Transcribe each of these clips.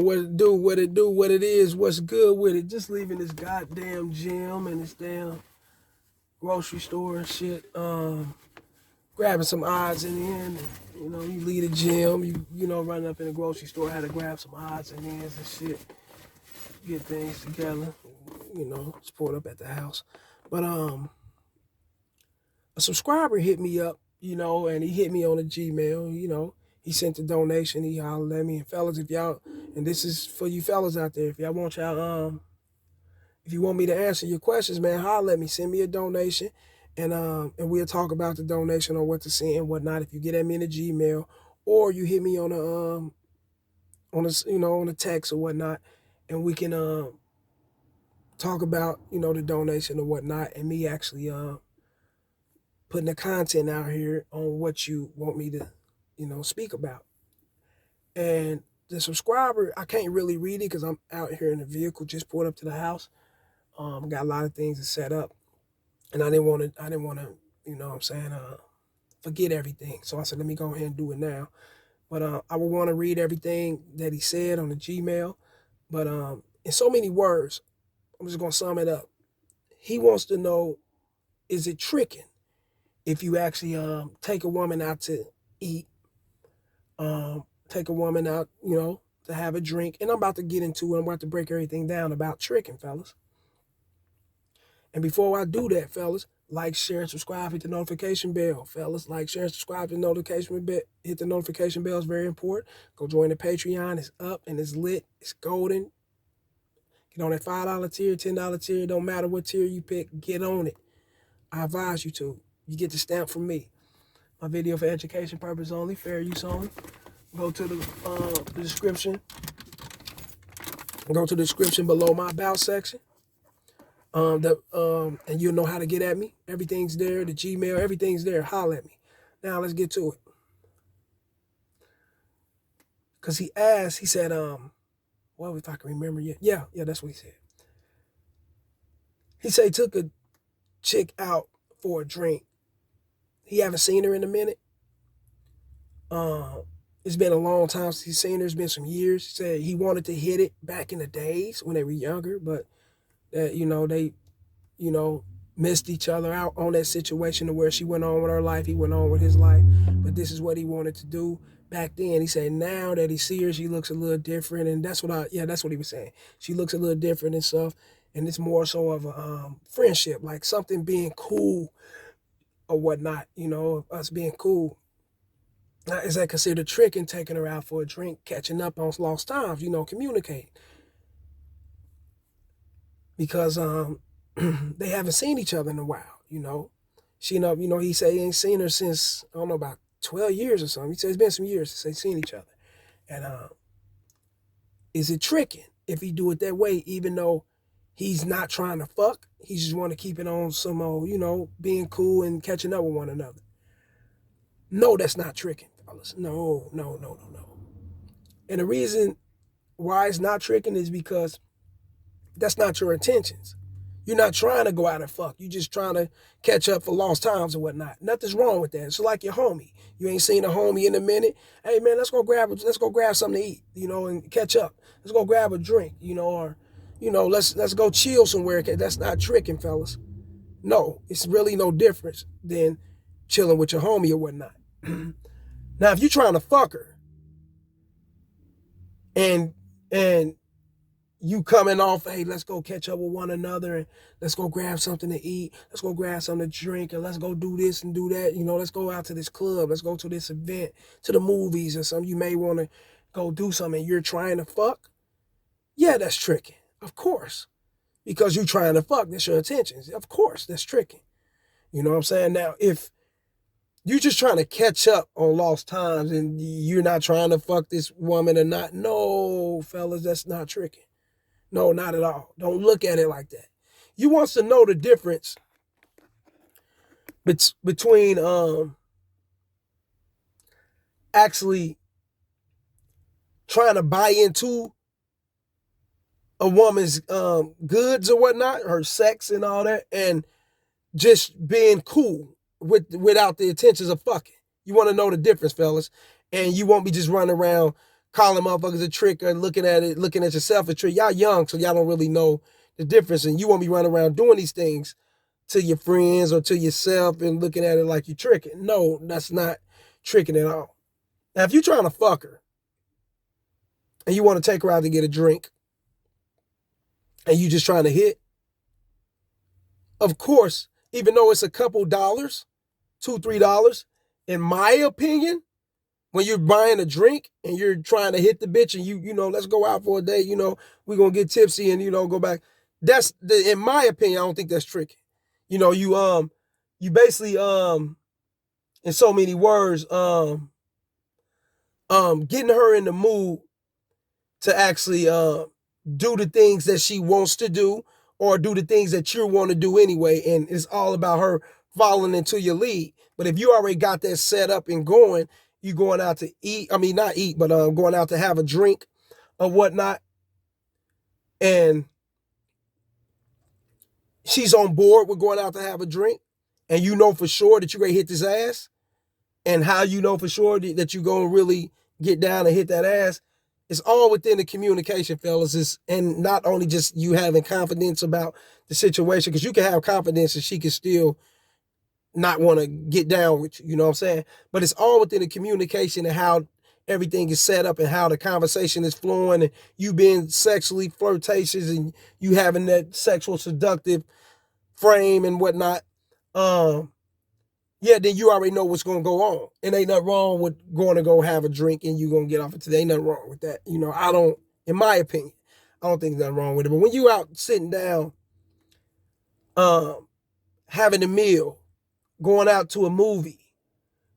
what it do, what it do, what it is, what's good with it. Just leaving this goddamn gym and this damn grocery store and shit. Grabbing some odds in the end. And, you leave the gym, running up in the grocery store, had to grab some odds and ends and shit. Get things together, support up at the house. But a subscriber hit me up, and he hit me on the Gmail, he sent a donation, he hollered at me. And fellas, if y'all, and this is for you fellas out there, if y'all want y'all, if you want me to answer your questions, man, holler at me, send me a donation, and we'll talk about the donation on what to send and whatnot. If you get at me in the Gmail, or you hit me on a text or whatnot, and we can talk about the donation or whatnot, and me actually putting the content out here on what you want me to speak about. And the subscriber, I can't really read it because I'm out here in the vehicle, just pulled up to the house. Got a lot of things to set up, and I didn't want to, forget everything. So I said, let me go ahead and do it now. But I would want to read everything that he said on the Gmail. But in so many words, I'm just gonna sum it up. He wants to know, is it tricking if you actually take a woman out to eat, take a woman out, to have a drink? And I'm about to get into it. I'm about to break everything down about tricking, fellas. And before I do that, fellas, like, share, and subscribe, hit the notification bell. Fellas, like, share, and subscribe, hit the notification bell. Hit the notification bell, is very important. Go join the Patreon. It's up and it's lit. It's golden. Get on that $5 tier, $10 tier. Don't matter what tier you pick. Get on it. I advise you to. You get the stamp from me. My video for education purpose only, fair use only. Go to the description. Go to the description below my about section. And you'll know how to get at me. Everything's there. The Gmail, everything's there. Holler at me. Now let's get to it. Because he asked, he said, what if I can remember yet? Yeah, that's what he said. He said he took a chick out for a drink. He haven't seen her in a minute. It's been a long time since he's seen her. It's been some years. He said he wanted to hit it back in the days when they were younger, but that, they, missed each other out on that situation to where she went on with her life, he went on with his life. But this is what he wanted to do back then. He said now that he sees her, she looks a little different. And that's what he was saying. She looks a little different and stuff. And it's more so of a friendship, like something being cool or whatnot, us being cool. Now, is that considered tricking, taking her out for a drink, catching up on lost times, communicating? Because they haven't seen each other in a while, She, he said he ain't seen her since, I don't know, about 12 years or something. He said it's been some years since they've seen each other. And is it tricking if he do it that way, even though he's not trying to fuck? He just want to keep it on some old, being cool and catching up with one another. No, that's not tricking, fellas. No. And the reason why it's not tricking is because that's not your intentions. You're not trying to go out and fuck. You're just trying to catch up for lost times and whatnot. Nothing's wrong with that. It's like your homie. You ain't seen a homie in a minute. Hey man, let's go grab something to eat, and catch up. Let's go grab a drink, or let's go chill somewhere. That's not tricking, fellas. No, it's really no difference than chilling with your homie or whatnot. Now, if you're trying to fuck her and you coming off, hey, let's go catch up with one another and let's go grab something to eat. Let's go grab something to drink and let's go do this and do that. Let's go out to this club. Let's go to this event, to the movies or something. You may want to go do something and you're trying to fuck. Yeah, that's tricking. Of course. Because you're trying to fuck. That's your intentions. Of course, that's tricking. You know what I'm saying? Now, if you're just trying to catch up on lost times and you're not trying to fuck this woman or not, no, fellas, that's not tricking. No, not at all. Don't look at it like that. You wants to know the difference between actually trying to buy into a woman's goods or whatnot, her sex and all that, and just being cool without the intentions of fucking. You want to know the difference, fellas. And you won't be just running around calling motherfuckers a trick or looking at yourself a trick. Y'all young, so y'all don't really know the difference. And you won't be running around doing these things to your friends or to yourself and looking at it like you're tricking. No, that's not tricking at all. Now, if you're trying to fuck her and you want to take her out to get a drink and you just trying to hit, of course, even though it's a couple dollars, $2, $3, in my opinion, when you're buying a drink and you're trying to hit the bitch and you know, let's go out for a day, you know, we're going to get tipsy and, you know, go back. In my opinion, I don't think that's tricky. You know, you basically, in so many words, getting her in the mood to actually, do the things that she wants to do or do the things that you want to do anyway. And it's all about her following into your lead. But if you already got that set up and going, you going out to eat, I mean, not eat, but going out to have a drink or whatnot, and she's on board with going out to have a drink, and you know for sure that you're going to hit this ass, and how you know for sure that you're going to really get down and hit that ass, it's all within the communication, fellas. And not only just you having confidence about the situation, because you can have confidence and she can still not want to get down with you, you know what I'm saying? But it's all within the communication and how everything is set up and how the conversation is flowing and you being sexually flirtatious and you having that sexual seductive frame and whatnot. Yeah, then you already know what's going to go on. And ain't nothing wrong with going to go have a drink and you going to get off it today. Ain't nothing wrong with that. You know, in my opinion, I don't think there's nothing wrong with it. But when you out sitting down, having a meal, going out to a movie,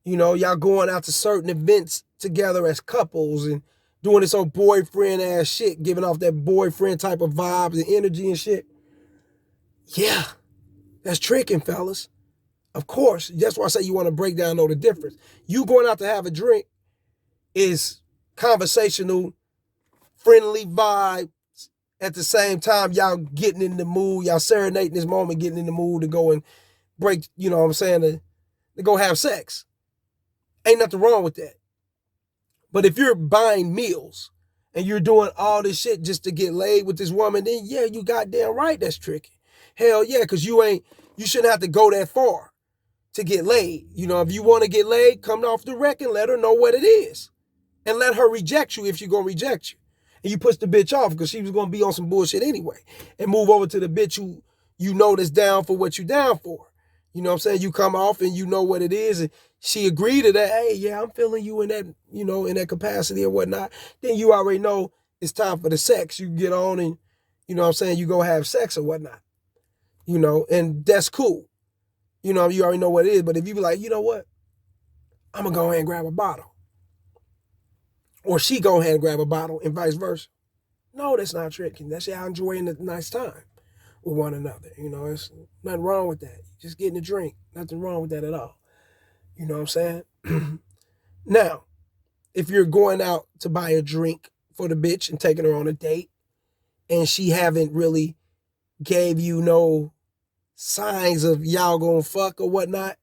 you know, y'all going out to certain events together as couples and doing this old boyfriend ass shit, giving off that boyfriend type of vibes and energy and shit. Yeah, that's tricking, fellas. Of course. That's why I say you want to break down, know the difference. You going out to have a drink is conversational, friendly vibes. At the same time, y'all getting in the mood, y'all serenading this moment, getting in the mood to go and break, you know what I'm saying, to go have sex. Ain't nothing wrong with that. But if you're buying meals and you're doing all this shit just to get laid with this woman, then yeah, you goddamn right that's tricky. Hell yeah, because you shouldn't have to go that far to get laid. You know, if you want to get laid, come off the wreck and let her know what it is. And let her reject you if she's going to reject you. And you push the bitch off because she was going to be on some bullshit anyway. And move over to the bitch who you know that's down for what you down for. You know what I'm saying? You come off and you know what it is. And she agreed to that. Hey, yeah, I'm feeling you in that, you know, in that capacity or whatnot. Then you already know it's time for the sex. You get on and, you know what I'm saying, you go have sex or whatnot. You know, and that's cool. You know, you already know what it is. But if you be like, you know what? I'm going to go ahead and grab a bottle. Or she go ahead and grab a bottle and vice versa. No, that's not tricking. That's y'all enjoying a nice time with one another. You know, there's nothing wrong with that. Just getting a drink. Nothing wrong with that at all. You know what I'm saying? Now, if you're going out to buy a drink for the bitch and taking her on a date and she haven't really gave you no signs of y'all gonna fuck or whatnot,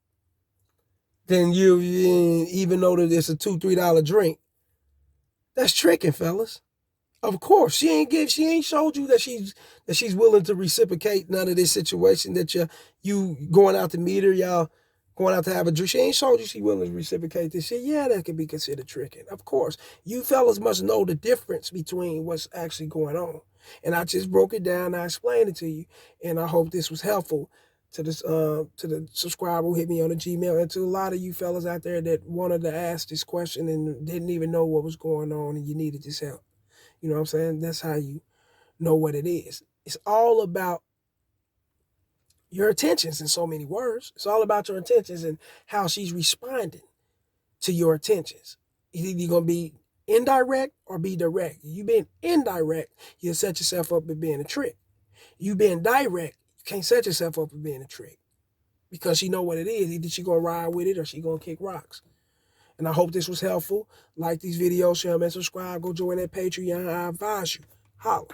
then you, even though that it's a $2, $3 drink, that's tricking, fellas. Of course, she ain't showed you that she's willing to reciprocate none of this situation that you going out to meet her, y'all going out to have a drink. She ain't showed you she willing to reciprocate this shit. Yeah, that could be considered tricking. Of course, you fellas must know the difference between what's actually going on. And I just broke it down. I explained it to you, and I hope this was helpful to this to the subscriber who hit me on the Gmail, and to a lot of you fellas out there that wanted to ask this question and didn't even know what was going on, and you needed this help. You know what I'm saying? That's how you know what it is. It's all about your intentions in so many words. It's all about your intentions and how she's responding to your intentions. You're either going to be indirect or be direct. You being indirect, you'll set yourself up as being a trick. You being direct, you can't set yourself up as being a trick. Because she know what it is. Either she going to ride with it or she going to kick rocks. And I hope this was helpful. Like these videos, share them, and subscribe. Go join that Patreon. I advise you. Holla.